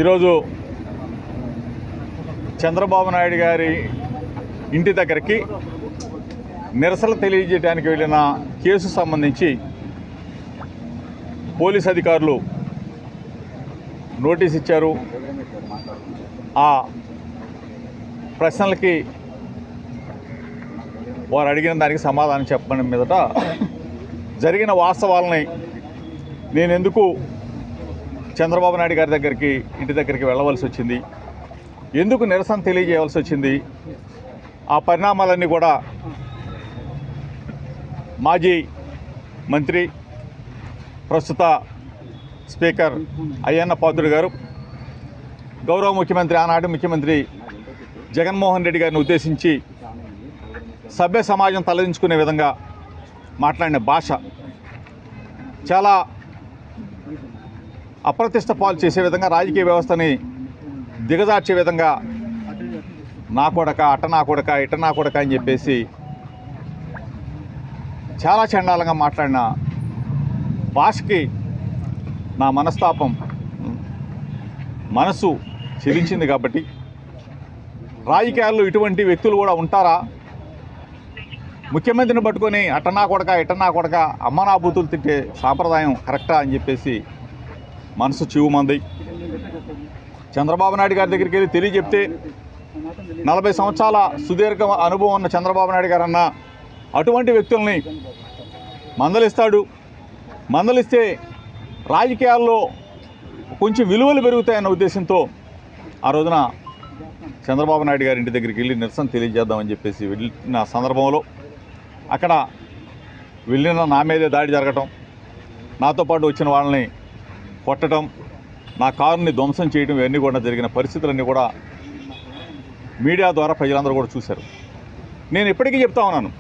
ఈరోజు చంద్రబాబు నాయుడు గారి ఇంటి దగ్గరికి నిరసన తెలియజేయడానికి వెళ్ళిన కేసు సంబంధించి పోలీస్ అధికారులు నోటీస్ ఇచ్చారు. ఆ ప్రశ్నలకి వారు అడిగిన దానికి సమాధానం చెప్పడం మీదట జరిగిన వాస్తవాలని నేను ఎందుకు చంద్రబాబు నాయుడు గారి దగ్గరికి ఇంటి దగ్గరికి వెళ్ళవలసి వచ్చింది, ఎందుకు నిరసన తెలియజేయవలసి వచ్చింది, ఆ పరిణామాలన్నీ కూడా మాజీ మంత్రి ప్రస్తుత స్పీకర్ అయ్యన్న పాత్రుడు గారు గౌరవ ముఖ్యమంత్రి ఆనాటి ముఖ్యమంత్రి జగన్మోహన్ రెడ్డి గారిని ఉద్దేశించి సభ్య సమాజం తలదించుకునే విధంగా మాట్లాడిన భాష చాలా అప్రతిష్ట పాలు చేసే విధంగా, రాజకీయ వ్యవస్థని దిగజార్చే విధంగా నా కొడక, అట్ట నా కొడక, ఇట్ట నా కొడక అని చెప్పేసి చాలా చండాలంగా మాట్లాడిన భాషకి నా మనసు చెలించింది. కాబట్టి రాజకీయాల్లో ఇటువంటి వ్యక్తులు కూడా ఉంటారా? ముఖ్యమంత్రిని పట్టుకొని అట్టనా కొడక, ఇట్టనా కొడక, అమ్మ నా బూతులు తిట్టే సాంప్రదాయం కరెక్టా అని చెప్పేసి మనసు చివుమంది. చంద్రబాబు నాయుడు గారి దగ్గరికి వెళ్ళి తెలియజెప్తే 40 సంవత్సరాల సుదీర్ఘ అనుభవం ఉన్న చంద్రబాబు నాయుడు గారు అన్న అటువంటి వ్యక్తుల్ని మందలిస్తాడు. మందలిస్తే రాజకీయాల్లో కొంచెం విలువలు పెరుగుతాయన్న ఉద్దేశంతో ఆ రోజున చంద్రబాబు నాయుడు గారి ఇంటి దగ్గరికి వెళ్ళి నిరసన తెలియజేద్దామని చెప్పేసి వెళ్ళిన సందర్భంలో అక్కడ వెళ్ళిన నా మీదే దాడి జరగటం, నాతో పాటు వచ్చిన వాళ్ళని కొట్టడం, నా కారుని ధ్వంసం చేయడం, ఇవన్నీ కూడా జరిగిన పరిస్థితులన్నీ కూడా మీడియా ద్వారా ప్రజలందరూ కూడా చూశారు. నేను ఇప్పటికీ చెప్తా ఉన్నాను,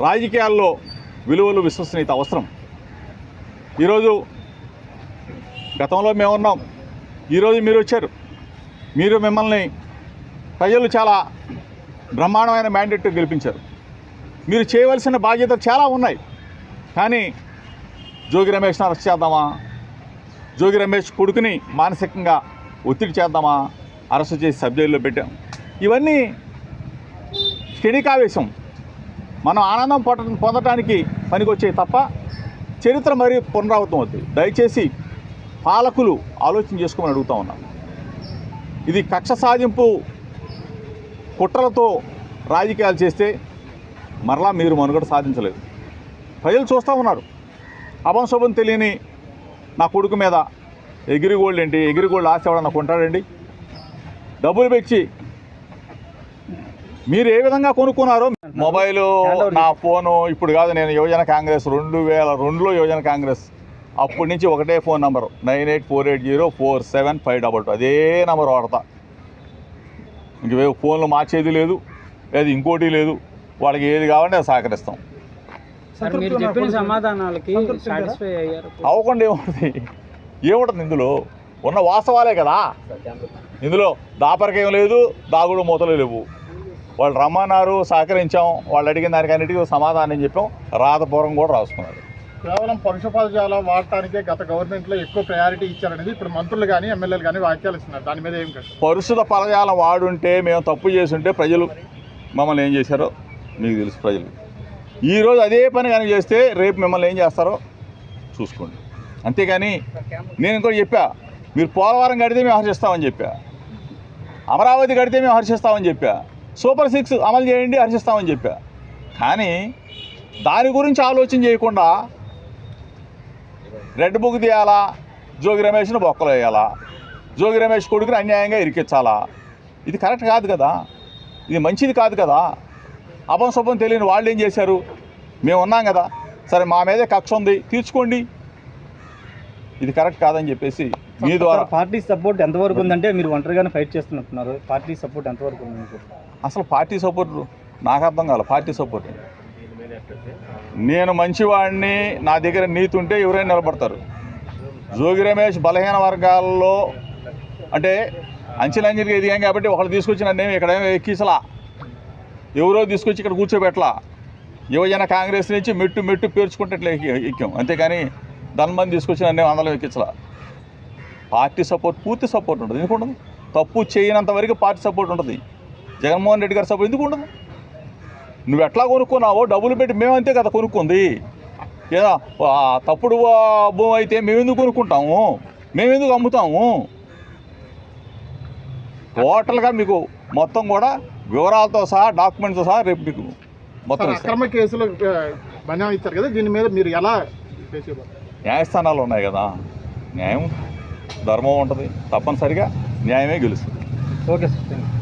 రాజకీయాల్లో విలువలు, విశ్వసనీయత అవసరం. ఈరోజు గతంలో మేమున్నాం, ఈరోజు మీరు వచ్చారు. మిమ్మల్ని ప్రజలు చాలా బ్రహ్మాండమైన మ్యాండేట్ గెలిపించారు. మీరు చేయవలసిన బాధ్యతలు చాలా ఉన్నాయి. కానీ జోగి రమేష్ని అరెస్ట్ చేద్దామా, జోగి రమేష్ కొడుకుని మానసికంగా ఒత్తిడి చేద్దామా, అరెస్ట్ చేసి సబ్జైల్లో పెట్టాం. ఇవన్నీ క్షణికావేశం, మనం ఆనందం పొందటానికి పనికొచ్చాయి తప్ప చరిత్ర మరీ పునరావృతం అవుతుంది. దయచేసి పాలకులు ఆలోచన చేసుకోమని అడుగుతా ఉన్నాను. ఇది కక్ష సాధింపు కుట్రలతో రాజకీయాలు చేస్తే మరలా మీరు మనుగడ సాధించలేదు. ప్రజలు చూస్తూ ఉన్నారు. అభంశుభం తెలియని నా కొడుకు మీద ఎగిరిగోల్డ్ ఏంటి, ఎగిరిగోల్డ్ ఆశ ఎవడన్నా కొంటాడండి? డబ్బులు పెట్టి మీరు ఏ విధంగా కొనుక్కున్నారో, మొబైలు, నా ఫోను, ఇప్పుడు కాదు, నేను యువజన కాంగ్రెస్ 2002లో యువజన కాంగ్రెస్, అప్పటి నుంచి ఒకటే ఫోన్ నెంబరు 9848047522, అదే నెంబర్ వాడతా. ఇంక ఫోన్లు మార్చేది లేదు, అది ఇంకోటి లేదు. వాళ్ళకి ఏది కావాలంటే అది సహకరిస్తాం. అవ్వకుండా ఏముంటుంది ఇందులో? ఉన్న వాస్తవాలే కదా. ఇందులో దాపరికేం లేదు, దాగుడు మూతలు లేవు. వాళ్ళు రమ్మన్నారు, సహకరించాం, వాళ్ళు అడిగిన దానికి అన్నిటికీ సమాధానం చెప్పాం, రాతపూర్వం కూడా రాసుకున్నారు. కేవలం పరుష పదజాలం వాడటానికే గత గవర్నమెంట్లో ఎక్కువ ప్రయారిటీ ఇచ్చారనేది ఇప్పుడు మంత్రులు కానీ ఎమ్మెల్యేలు కానీ వ్యాఖ్యలు ఇస్తున్నారు. దాని మీద ఏం కాదు. పరుషుల పదజాలం వాడుంటే, మేము తప్పు చేసుంటే ప్రజలు మమ్మల్ని ఏం చేశారో మీకు తెలుసు. ప్రజలు ఈరోజు అదే పని కానీ చేస్తే రేపు మిమ్మల్ని ఏం చేస్తారో చూసుకోండి. అంతేగాని నేను ఇంకోటి చెప్పా, మీరు పోలవరం కడితే మేము హర్షిస్తామని చెప్పా, అమరావతి కడితే మేము హర్షిస్తామని చెప్పా, సూపర్ 6 అమలు చేయండి హర్షిస్తామని చెప్పా. కానీ దాని గురించి ఆలోచన చేయకుండా రెడ్ బుక్ తీయాలా, జోగి రమేష్ను బొక్కలు వేయాలా, జోగి రమేష్ కొడుకుని అన్యాయంగా ఇరికించాలా, ఇది కరెక్ట్ కాదు కదా, ఇది మంచిది కాదు కదా. అపంశుభం తెలియని వాళ్ళు ఏం చేశారు? మేము ఉన్నాం కదా, సరే మా మీదే కక్ష ఉంది, తీర్చుకోండి, ఇది కరెక్ట్ కాదని చెప్పేసి మీ ద్వారా. పార్టీ సపోర్ట్ ఎంతవరకు ఉందంటే మీరు ఒంటరిగానే ఫైట్ చేస్తున్నట్టున్నారు, పార్టీ సపోర్ట్ ఎంతవరకు ఉంది? అసలు పార్టీ సపోర్ట్ నాకు అర్థం కాదు. పార్టీ సపోర్ట్, నేను మంచివాడిని, నా దగ్గర నీతి ఉంటే ఎవరైనా నిలబడతారు. జోగి రమేష్ బలహీన వర్గాల్లో అంటే అంచెలంచెలుగా ఎదిగాం కాబట్టి ఒకళ్ళు తీసుకొచ్చి నన్నేమి ఇక్కడేమో ఎక్కిసలా, ఎవరో తీసుకొచ్చి ఇక్కడ కూర్చోబెట్టలా. యువజన కాంగ్రెస్ నుంచి మెట్టు పేర్చుకుంటే ఇట్లా ఎక్కాం, అంతేకాని ధన్మంది తీసుకొచ్చి నన్ను అందరం ఎక్కించలా. పార్టీ సపోర్ట్, పూర్తి సపోర్ట్ ఉంటుంది. ఎందుకు ఉండదు? తప్పు చేయనంత వరకు పార్టీ సపోర్ట్ ఉంటుంది. జగన్మోహన్ రెడ్డి గారి సపోర్ట్ ఎందుకు ఉండదు? నువ్వు ఎట్లా కొనుక్కున్నావో డబ్బులు పెట్టి మేమంతే కదా కొనుక్కుంది. ఏదా తప్పుడు భూమి అయితే మేమెందుకు కొనుక్కుంటాము, మేమెందుకు అమ్ముతాము? టోటల్గా మీకు మొత్తం కూడా వివరాలతో సహా, డాక్యుమెంట్స్తో సహా రేపు మీకు మొత్తం సార్, ఇస్తాం. అక్రమ కేసులు బన్యాం ఇచ్చారు కదా, దీని మీద మీరు ఎలా చేసేవారు? న్యాయస్థానాలు ఉన్నాయి కదా, న్యాయం ధర్మం ఉంటుంది, తప్పనిసరిగా న్యాయమే గెలుస్తుంది. Okay sir, thank you.